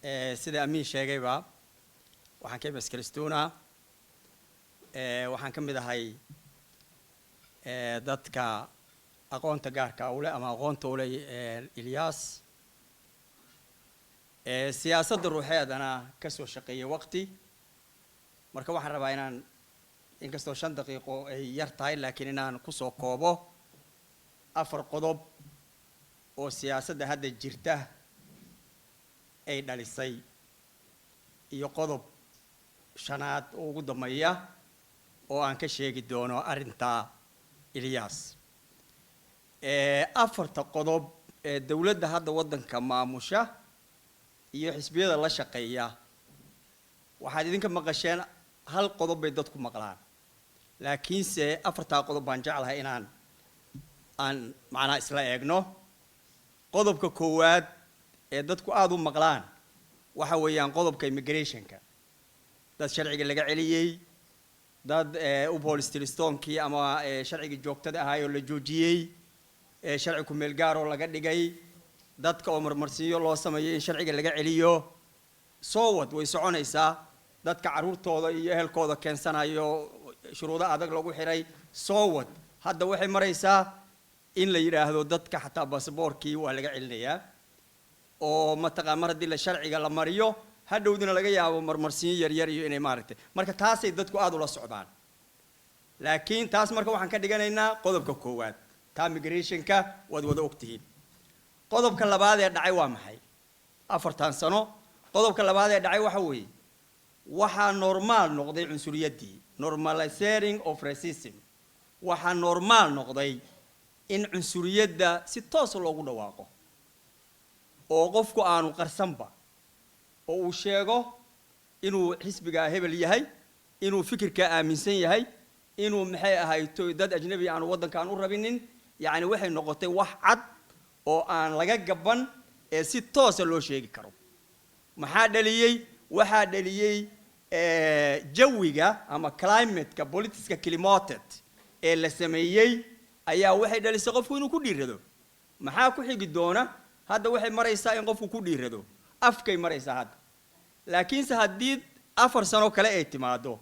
sida amiin sheegayba waxaan ka maskaristoona waxaan ka mid ahay dadka aqoonta gaarka u leh ama aqoonta u leh Ilyas siyaasadda ruuxeedana ka soo shaqeeyay waqti marka waxaan rabaa inaan inkastoo 5 daqiiqo ay yar tahay laakiin inaan ku soo koobo 4 qodob oo siyaasadda hadda jirta ay dhalisay iyo qodob shanaad oo ugu dambeeya oo aan ka sheegi doono arinta Ilyas 4 qodob ee dawladda hadda wadanka maamusha iyo xisbiyada la shaqeeya waxaad idinka maqasheen hal qodob bay dadku maqlaan laakiin se 4 qodob baan jeclahay inaan macna isla eegno qodobka koowaad ee dadku aad u maqlaan waxa weeyaan qodobka immigrationka dad sharciga laga celiyay dad u boolistilistonki ama sharciga joogtada ahaayoo la joojiyay sharci ku meel gaar oo laga dhigay dadka oo marmarsiyo loo sameeyay in sharciga laga celiyo soo wad way soconaysaa dadka caruurtooda iyo ehelkooda keensanayo shuruudo adag lagu xiray soo wad hadda waxay maraysaa in la yiraahdo dadka xataa baasaboorkii waa laga celinayaa oo mataqaan mar hadii la sharciga la mariyo hadhowdina laga yaabo marmarsiyo yar yar iyo inay maaragtay marka taasay dadku aad u la socdaan laakiin taas marka waxaan ka dhiganaynaa qodobka koowaad ta migrationka wada ogtihiin qodobka labaad ee dhacay waa maxay 4 sano qodobka labaad ee dhacay waxa weeye waxa normal noqday cunsuriyadii normalizing of racism waxa normal noqday in cunsuriyada si toos loogu dhawaaqo oo qofku aanu qarsanba oo uu sheego inuu xisbiga hebel yahay inuu fikirka aaminsan yahay inuu maxay ahayto dad ajnabi aan wadankan u rabinin yaani waxay noqotay wax cad oo aan laga gaban ee si toos loo sheegi karo maxaa dhaliyay waxa dhaliyay jawiga ama climate-ka politics-ka climated ee la sameeyay ayaa waxay dhalisay qofku inuu ku dhiirado maxaa ku xigi doona hadda waxay maraysaa in qofku ku dhiirado afkay maraysaa hadda laakiin haddii 4 sano kale ay timaado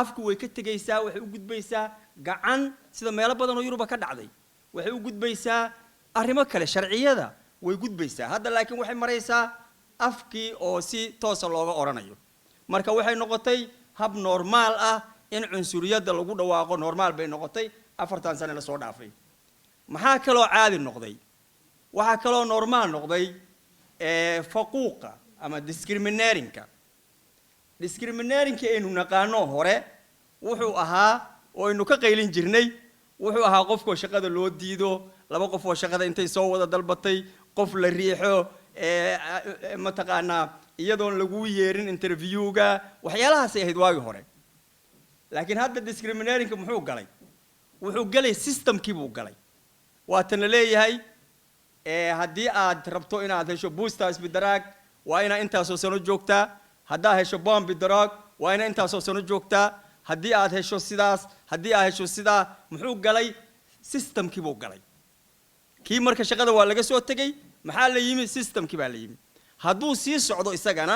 afku way ka tagaysaa waxay u gudbaysaa gacan sida meelo badan oo Yurub ka dhacday waxay u gudbaysaa arrimo kale sharciyada way gudbaysaa hadda laakiin waxay maraysaa afkii oo si toos looga oranayo marka waxay noqotay hab normal ah in cunsuriyada lagu dhawaaqo normal bay noqotay 4 sano la soo dhaafay maxaa kale oo caadi noqday waxa kale oo normal noqday faquuqa ama discriminatingka aynu naqaano hore wuxuu ahaa oo aynu ka qaylin jirnay wuxuu ahaa qofka shaqada loo diido laba qof oo shaqada intay soo wada dalbatay qof la riixo mataqaana iyadoon lagu yeerin interviewga waxyaalahaas ay ahayd waagi hore laakiin hadda discriminatingka muxuu galay wuxuu galay systemkii buu galay waa tan leeyahay haddii aad rabto inaad hesho boosters bidaraag waa ina intaas oo sano joogtaa haddaa hesho bomb bidaraag waa ina intaas oo sano joogtaa haddii aad hesho sidaas haddii aad hesho sidaa muxuu galay systemkii buu galay kii marka shaqada waa laga soo tagay maxaa la yimi systemkii baa la yimi hadduu sii socdo isagana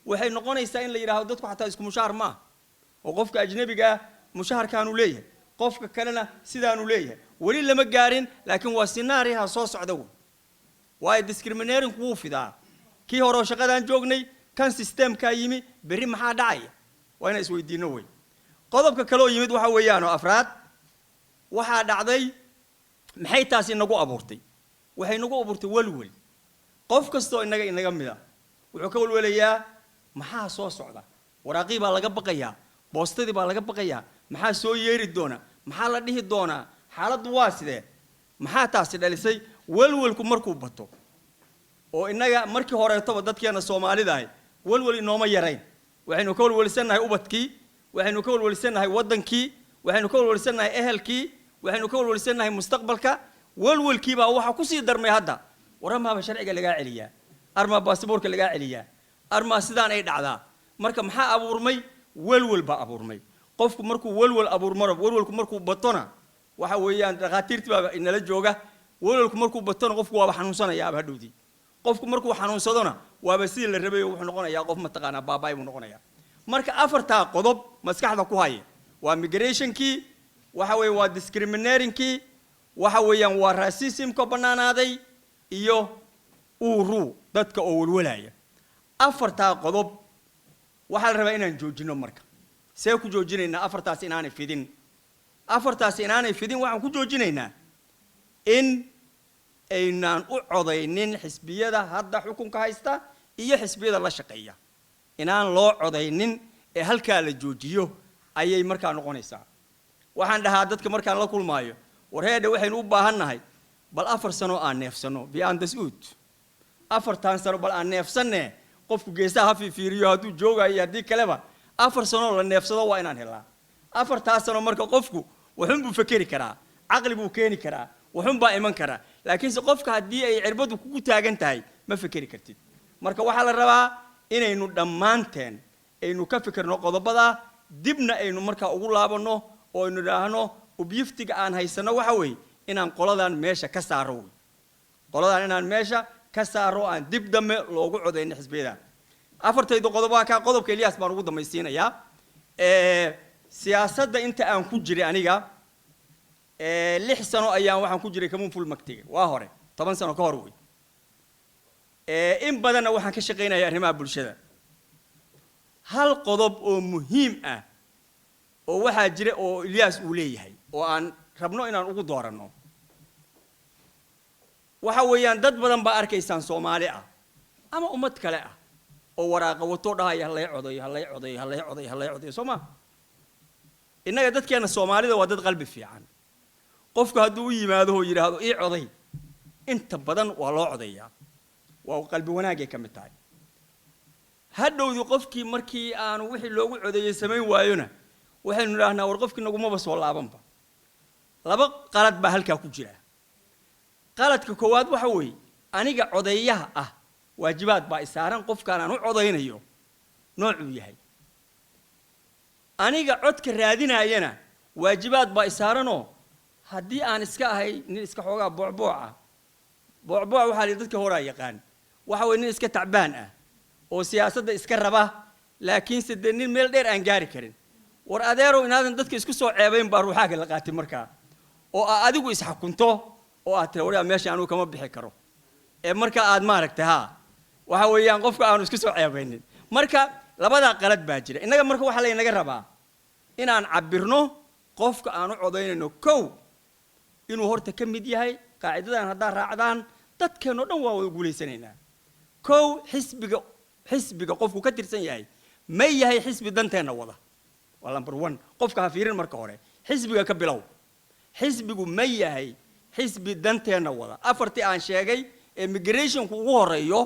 waxay noqonaysaa in la yiraahdo dadku xataa isku mushaar ma oo qofka ajnabiga mushaharkaanu leeyahay qofka kalena sidaanu leeyahay wali lama gaarin laakiin waa scenario soo socda waa discriminating wuu fidaa kii hore shaqadan joognay kan systemka yimi bari maxaa dhacay waa inay isweydiino way qodobka kale oo yimid waxa weeyaan oo afraad waxa dhacday maxay taasi nagu abuurtay waxay nagu abuurtay walwal qof kasto inaga mid ah wuxuu ka walwalayaa maxaa soo socda waraaqii baa laga baqayaa boostadii baa laga baqayaa maxaa soo yeeri doona maxaa la dhihi doona xaaladdu waa sidee maxaa taasi dhalisay walwalku markuu bato oo inaga markii horeetaba dadkeena Soomaalida ay walwal inooma yarayn waxaynu ka walwalsanahay ubadkii waxaynu ka walwalsanahay wadankii waxaynu ka walwalsanahay ehelkii waxaynu ka walwalsanahay mustaqbalka walwalkii baa waxa ku sii darmay hadda waramaaba sharciga laga celiyaa arma baasaboorka laga celiyaa arma sidaan ay dhacdaa marka maxaa abuurmay walwal ba abuurmay qofku markuu walwal abuurmaro walwalku markuu batona waxa weeyaan dhaqaatiirtii baa inala jooga walwalku markuu batona qofku waa xanuunsanayaa hadhowdii qofku markuu xanuunsadona waaba sidii la rabay wuxuu noqonayaa qof mataqaanaa baabay buu noqonayaa marka afartaa qodob maskaxda ku haya waa migrationkii waxa weeye waa discriminatingkii waxa weeyaan waa racismka banaanaaday iyo uru dadka oo walwalaya afartaa qodob waxa la rabaa inaan joojino marka see ku joojinaynaa afartaas inaanay fidin waxaan ku joojinaynaa in aynaan u codaynin xisbiyada hadda xukunka haysta iyo xisbiyada la shaqeeya inaan loo codaynin ee halkaa la joojiyo ayay markaa noqonaysaa waxaan dhahaa dadka markaan la kulmaayo wareedha waxaynu u baahannahay bal 4 sano aan neefsano beyond this out 4 sano bal aan neefsanne qofku geesaha ha fiiriyo hadduu joogayo haddii kaleba 4 sano la neefsado waa inaan helaa 4 sano marka qofku wuxuu buu fakeri karaa aqli buu keeni karaa wuxuu baa iman karaa laakiin se qofka haddii ay cirbadu kugu taagan tahay ma fakeri kartid marka waxa la rabaa inaynu dhammaanteen aynu ka fikirno qodobada dibna aynu marka ugu laabano oo aynu dhaahno objective aan haysano waxa weey inaan qoladan meesha ka saaro qoladan inaan meesha ka saaro aan dib dambe loogu codeyn xisbiyada afartayda qodobaha ka qodobka Elias baan ugu dhamaysiinayaa siyaasadda inta aan ku jiray aniga 6 sano ayaan waxaan ku jiray kamuun full maktiga waa hore 10 sano ka hor way in badan waxaan ka shaqeynayaa arrimaha bulshada hal qodob oo muhiim ah oo waxa jira oo Elias uu leeyahay oo aan rabno inaan ugu doorano waxa weeyaan dad badan ba arkaysaan Soomaali ah ama ummad kale ah oo waraaqa wato dhahay halay coday Soomaa inaga dadkeena Soomaalida waa dad qalbi fiican qofku hadduu u yimaado oo yiraahdo ii coday inta badan waa loo codayaa waa qalbi wanaag ka mid tahay hadhowdi qofkii markii aanu wixii loogu codeeyay sameyn waayona waxaynu raahnaa war qofkii naguma soo laabanba laba qalad ba halka ku jira qaladka koowaad waxa weey aniga codeeyaha ah waajibaad baa isaaran qofkaan aan u codeynayo noocuu yahay aniga codka raadinayana waajibaad baa isaaranoo haddii aan iska ahay nin iska xoogaa boocbooc waxa la dadka hore yaqaan waxa weey nin iska tacbaan ah oo siyaasadda iska raba laakiin sidee nin meel dheer aan gaari karin war adeero inaadan dadka isku soo ceebayn baa ruuxaaga la qaatay markaa oo adigu is xukunto oo aad tiraahdo meesha aanu kama bixi karo ee marka aad maaragtay waxa weeyaan qofka aanu isku soo ceebaynin marka labada qalad baa jira inaga marka waxa la inaga rabaa inaan cabirno qofka aanu codeynayno kow inuu horta ka mid yahay qaacidadan hadda raacdaan dadkeeno dhan waa wada guuleysanaynaa kow xisbiga qofku ka tirsan yahay ma yahay xisbi danteena wada waa number 1 qofka ha fiirin marka hore xisbiga ka bilow xisbigu ma yahay xisbi danteena wada afartii aan sheegay immigrationku ugu horeeyo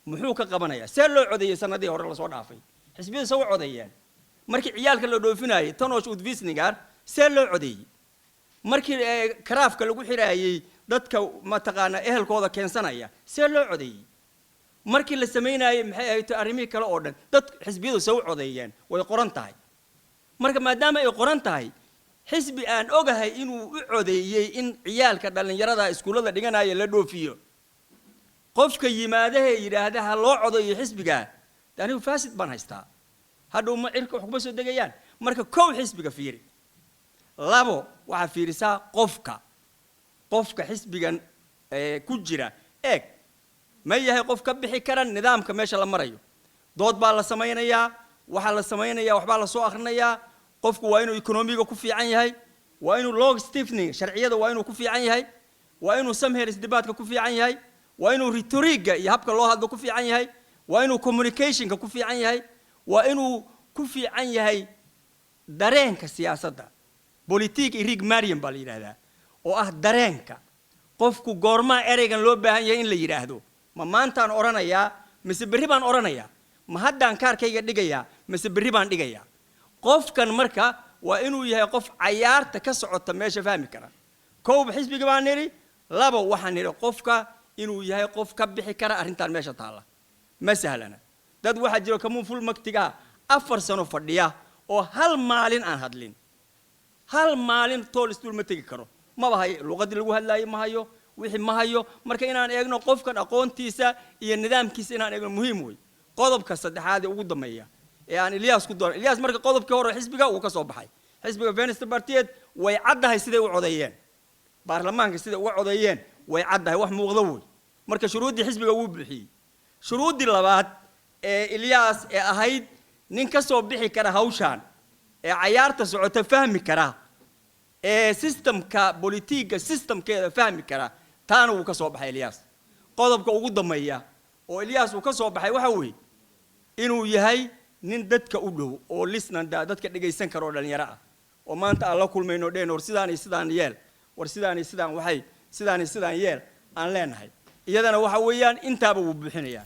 muxuu ka qabanayaa see loo codeeyay sanadii hore la soo dhaafay xisbiyada soo codeeyeen markii ciyaalka la dhoofinayay Tanosh Udvisningar see loo codeeyay markii karaafka lagu xiraayay dadka ma taqaana ehelkooda keensanaya see loo codeeyay markii la sameynayay maxay ahayd arrimihii kale oo dhan dad xisbiyadu soo codeeyeen way qoran tahay marka maadaama ay qoran tahay xisbi aan ogahay inuu u codeeyay in ciyaalka dhalinyarada iskuulada dhiganaya la dhoofiyo qofka yimaadaha yiraahdaha loo codeeyo xisbiga anigu faasid baan haystaa hadhow ma cirka wax kuma soo degayaan marka kow xisbiga fiiri labo waxa fiirisaa qofka xisbigan ku jira eeg ma yahay qof ka bixi kara nidaamka meesha la marayo dood baa la sameynayaa waxa la sameynayaa waxba la soo akhrinayaa qofku waa inuu economiga ku fiican yahay waa inuu log stiffening sharciyada waa inuu ku fiican yahay waa inuu samheris debatka ku fiican yahay waa inuu rhetoriga iyo habka loo hadlo ku fiican yahay waa inuu communicationka ku fiican yahay waa inuu ku fiican yahay dareenka siyaasadda politique irig mariam baa la yiraahdaa oo ah dareenka qofku goorma ereygan loo baahan yahay in la yiraahdo ma maantaan oranayaa mise berri baan oranayaa ma haddaan kaarkayga dhigayaa mise berri baan dhigayaa qofkan marka waa inuu yahay qof cayaarta ka socota meesha fahmi kara koob xisbiga baan niri laba waxaan niri qofka inuu yahay qof ka bixi kara arrintan meesha taala ma sahlana dad waxa jiro kamuun full maktiga 4 sano fadhiya oo hal maalin aan hadlin hal maalin tool istul ma tagi karo ma bahay luqadii lagu hadlaayay ma hayo wixii ma hayo marka inaan eegno qofkan aqoontiisa iyo nidaamkiisa inaan eegno muhiim weey qodobka saddexaad ee ugu dambeeya ee aan Ilyas ku dooran Ilyas marka qodobkii hore xisbiga uu ka soo baxay xisbiga Fenster Partiyeed way caddahay siday u codeeyeen baarlamaanka siday uga codeeyeen way caddahay wax muuqda weey marka shuruudii xisbiga uu bixiyay shuruudii labaad ee Ilyas ee ahayd nin ka soo bixi kara hawshan ee cayaarta socota fahmi kara ee systemka politiga systemkeeda fahmi kara taana uu ka soo baxay Ilyas qodobka ugu dambeeya oo Ilyas uu ka soo baxay waxa weey inuu yahay nin dadka u dhow oo lisnanda dadka dhageysan karo dhalinyaro ah oo maanta aan la kulmayno dheen war sidaan yeel war sidaan waxay sidaan yeel aan leenahay iyadana waxa weeyaan intaaba uu buuxinayaa